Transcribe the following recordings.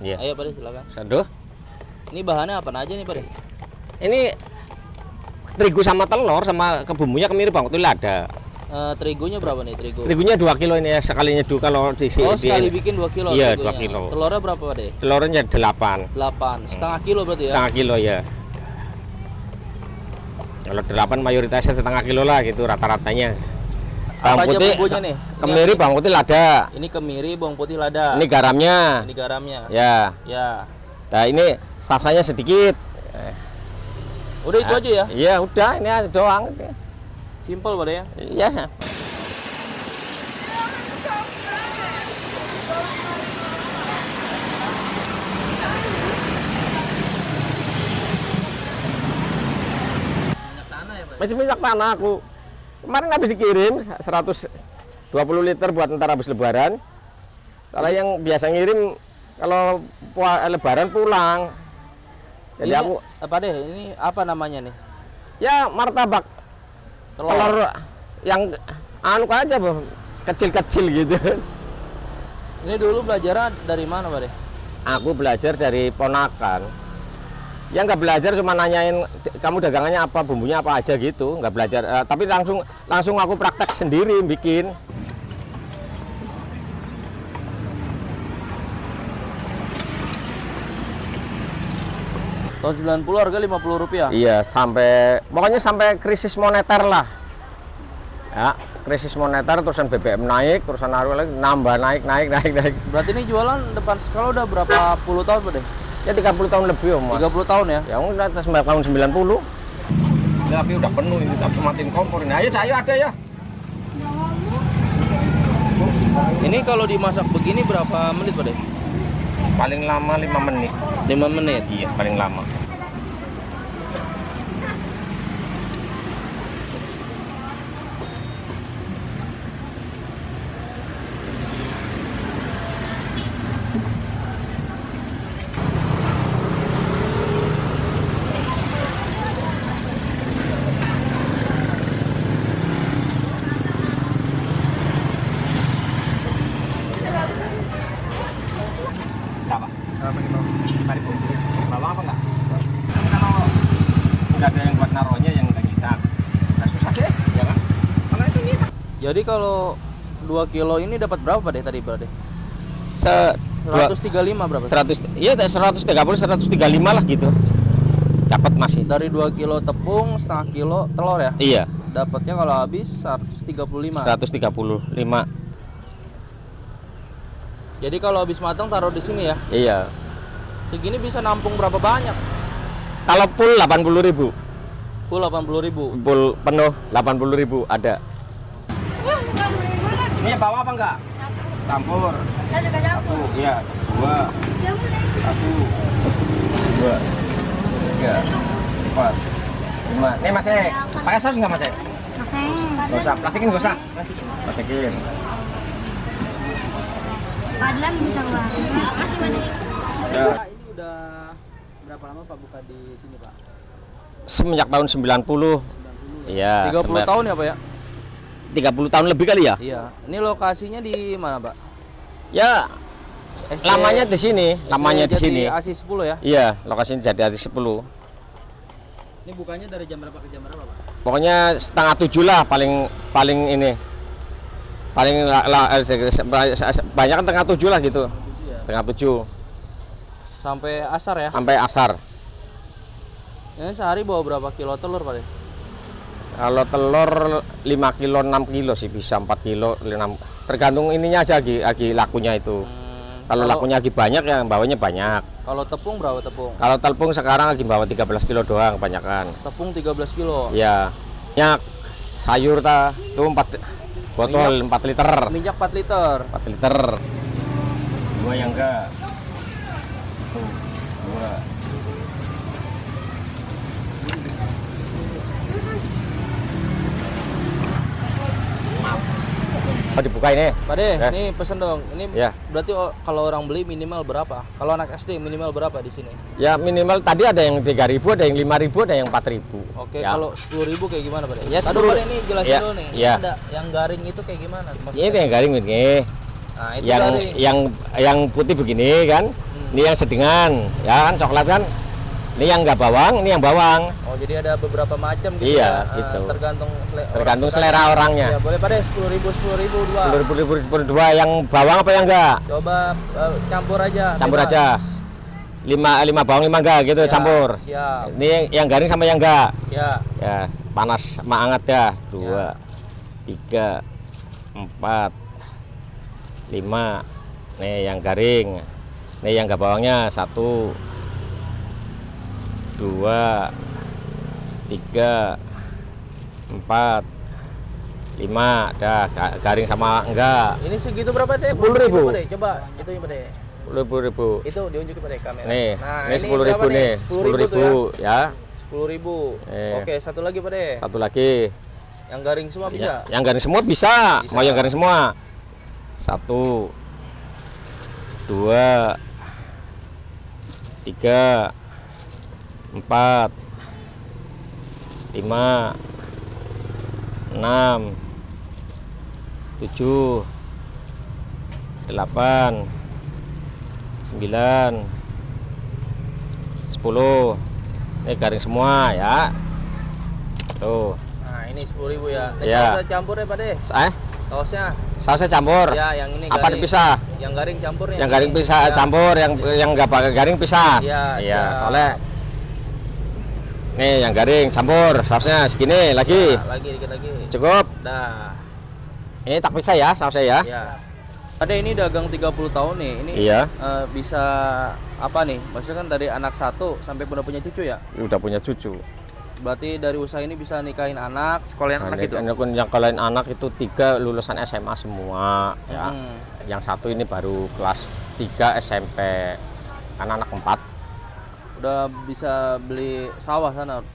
Iya. Ayo Pak De, silakan. Aduh. Ini bahannya apa aja nih Pak De? Ini terigu sama telur sama bumbunya kemiri bang, itu lada. Terigunya berapa nih terigu? Terigunya 2 kilo ini ya, sekali nyeduh kalau di sini. Oh, sekali bikin 2 kilo. Iya, terigunya. 2 kilo. Telurnya berapa Pak De? Telurnya 8. 8, setengah kilo berarti ya? Setengah kilo ya. Kalau 8 mayoritasnya setengah kilo lah gitu rata-ratanya. Bawang Apa aja putih, bumbunya nih? kemiri, bawang putih, lada. Ini kemiri, bawang putih, lada. Ini garamnya. Ini garamnya. Ya. Ya. Nah ini sasanya sedikit. Udah itu aja ya? Iya udah, ini aja doang. Simpel Pak De ya? Iya. Masih minyak tanah aku. Kemarin habis dikirim 120 liter buat ntar habis lebaran. Kalau yang biasa ngirim kalau lebaran pulang. Jadi Ini aku apa deh? Ini apa namanya nih? ya martabak telur yang anu aja Bang, kecil-kecil gitu. Ini dulu belajar dari mana Pak De? Aku belajar dari ponakan. Ya nggak belajar cuma nanyain kamu dagangannya apa, bumbunya apa aja gitu, nggak belajar. Tapi langsung aku praktek sendiri bikin. Tahun 90 harga Rp50. Iya, pokoknya sampai krisis moneter lah. Ya, krisis moneter, terusan BBM naik, terusan lagi nambah naik. Berarti ini jualan depan sekolah udah berapa puluh tahun Pak De? Ya 30 tahun lebih Om. 30 tahun ya? Ya udah tahun 90. Ya, tapi udah penuh ini, tapi matiin kompor ini. Ayo ada ya. Ini kalau dimasak begini berapa menit Pak De? Paling lama 5 menit. 5 menit? Iya, paling lama. Bawa apa enggak? Kalau udah ada yang buat naruhnya yang nggak nyitak, nggak susah sih, ya kan? Karena itu nyitak. Jadi kalau 2 kilo ini dapat berapa Pak De tadi Pak De? 135 berapa? 100, iya 130, 135 lah gitu. Dapat masih. Dari 2 kilo tepung, setengah kilo telur ya? Iya. Dapatnya kalau habis 135. 135. Jadi kalau habis matang taruh di sini ya? Iya. Segini bisa nampung berapa banyak? Kalau full 80.000. Full 80.000. Full penuh 80.000 ada. Ini bawa apa enggak? Campur. Saya juga campur. Iya, 2, 1, 2, 3, 4, 5. Nih Mas pakai saus enggak Mas Oke. Nggak usah, plastikin nggak usah. Plastikin. Padlan bisa keluar. Makasih banyak. Ya. Pak, ini udah berapa lama Pak buka di sini Pak? Semenjak tahun 90. Iya. 30 tahun ya Pak ya? 30 tahun lebih kali ya? Iya. Ini lokasinya di mana Pak? Ya, lamanya di sini, lamanya di sini. Asi 10 ya? Iya, lokasinya jadi di 10. Ini bukanya dari jam berapa ke jam berapa Pak? Pokoknya setengah 7 lah paling ini. Banyak kan setengah 7 lah gitu. Setengah 7 Sampai asar ya? sampai asar. Ini sehari bawa berapa kilo telur Pak? Kalau telur 5 kilo 6 kilo sih bisa 4 kilo 6. Tergantung ininya aja lagi lakunya itu. Kalau lakunya lagi banyak ya bawanya banyak. Kalau tepung berapa tepung? Kalau tepung sekarang lagi bawa 13 kilo doang kebanyakan. Tepung 13 kilo. Ya. Minyak sayur itu 4 botol 4 liter. Minyak 4 liter. 4 liter. 2 yang enggak. 2. Oh, dibuka ini. Pak De, Ya. nih pesen dong. Ini Ya. berarti kalau orang beli minimal berapa? Kalau anak SD minimal berapa di sini? Ya minimal tadi ada yang 3.000, ada yang 5.000, ada yang 4.000. Oke, Ya. kalau 10.000 kayak gimana Pak De? Ya, Aduh 10. Pak De, ini jelasin Ya, dulu nih. ya. Ada yang garing itu kayak gimana? Ini yang garing ini. Nah, itu yang garing. yang putih begini kan. Ini yang sedengan, ya kan coklat kan. Ini yang nggak bawang, ini yang bawang. Oh, jadi ada beberapa macam gitu Iya, ya. gitu. Tergantung Selera orangnya. Ya, boleh pada 10.000 dua. 10.000 dua yang bawang apa yang enggak? Coba campur aja. Campur bebas. aja. 5 bawang 5 enggak gitu Ya, campur. Siap. Ini yang garing sama yang enggak. Ya. Ya, panas sama hangat ya. 2 3 4 5. Nih yang garing. Nih yang enggak bawangnya 1 2 3 4 5. Dah garing sama enggak. Ini segitu berapa deh? 10.000. Coba itu ya deh. 10.000. Itu diunjukin pada kamera. Nih, Nah, ini ini 10.000 berapa nih. 10.000 ya. 10.000. Oke, satu lagi Pak De. Satu lagi. Yang garing semua bisa. Yang garing semua bisa. Bisa. Mau yang garing semua. 1 2 3 4 5 6 7 8 9 10. Ini garing semua ya. Tuh. Nah, ini 10.000 ya. Nah, Ya. sausnya campur ya Pak De. Sausnya. Sausnya campur. Ya, yang ini Apa garing. dipisah? Yang garing campur Yang garing pisah campur, yang nggak pakai garing pisah. Iya, Iya, siap. soalnya nih yang garing campur, sausnya segini lagi. Nah, lagi dikit lagi. Cukup. Dah. Ini tak pisah ya sausnya ya. Ya. Ada ini dagang 30 tahun nih. Ini Iya. bisa apa nih? Maksudnya kan dari anak 1 sampai udah punya cucu ya? Udah punya cucu. Berarti dari usaha ini bisa nikahin anak, sekolahin anak itu. Yang kalian anak itu 3 lulusan SMA semua ya. Yang 1 ini baru kelas 3 SMP. Kan anak 4. Udah bisa beli sawah sana.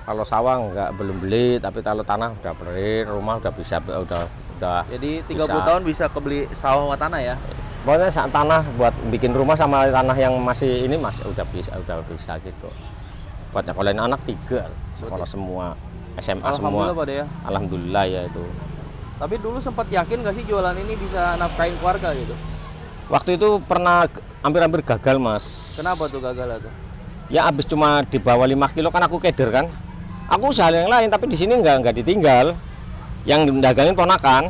Kalau sawah belum beli, tapi kalau tanah udah beli, rumah udah bisa udah. Jadi 30 bisa. tahun bisa kebeli sawah sama tanah ya. Pokoknya tanah buat bikin rumah sama tanah yang masih ini udah bisa gitu. Buat nyekolahin anak 3 sekolah semua, SMA semua. Alhamdulillah Pak De ya. Alhamdulillah ya itu. Tapi dulu sempat yakin gak sih jualan ini bisa nafkahin keluarga gitu? Waktu itu pernah hampir-hampir gagal mas. Kenapa tuh gagal tuh? Ya habis cuma di bawah 5 kilo kan aku keder kan. Aku usaha yang lain tapi di sini nggak ditinggal. Yang dagangin ponakan.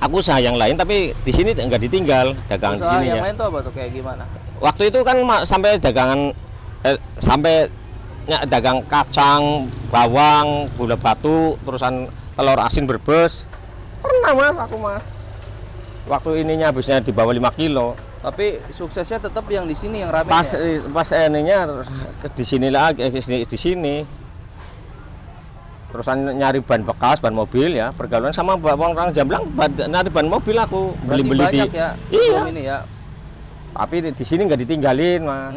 Aku usaha yang lain tapi di sini nggak ditinggal dagangan di Usaha sini yang ya. lain tuh apa tuh kayak gimana? Waktu itu kan sampai dagangan sampai dagang kacang, bawang, gula batu, terusan telur asin berbes. Pernah mas, aku mas. Waktu ininya habisnya di bawah 5 kilo. Tapi suksesnya tetap yang di sini yang rame. Pas ininya di sini lagi, di sini. Terusan nyari ban bekas, ban mobil ya, pergaulan sama orang Jamblang, nyari ban mobil aku beli-beli di. banyak ya. Iya. Ini ya. Tapi di sini nggak ditinggalin mas.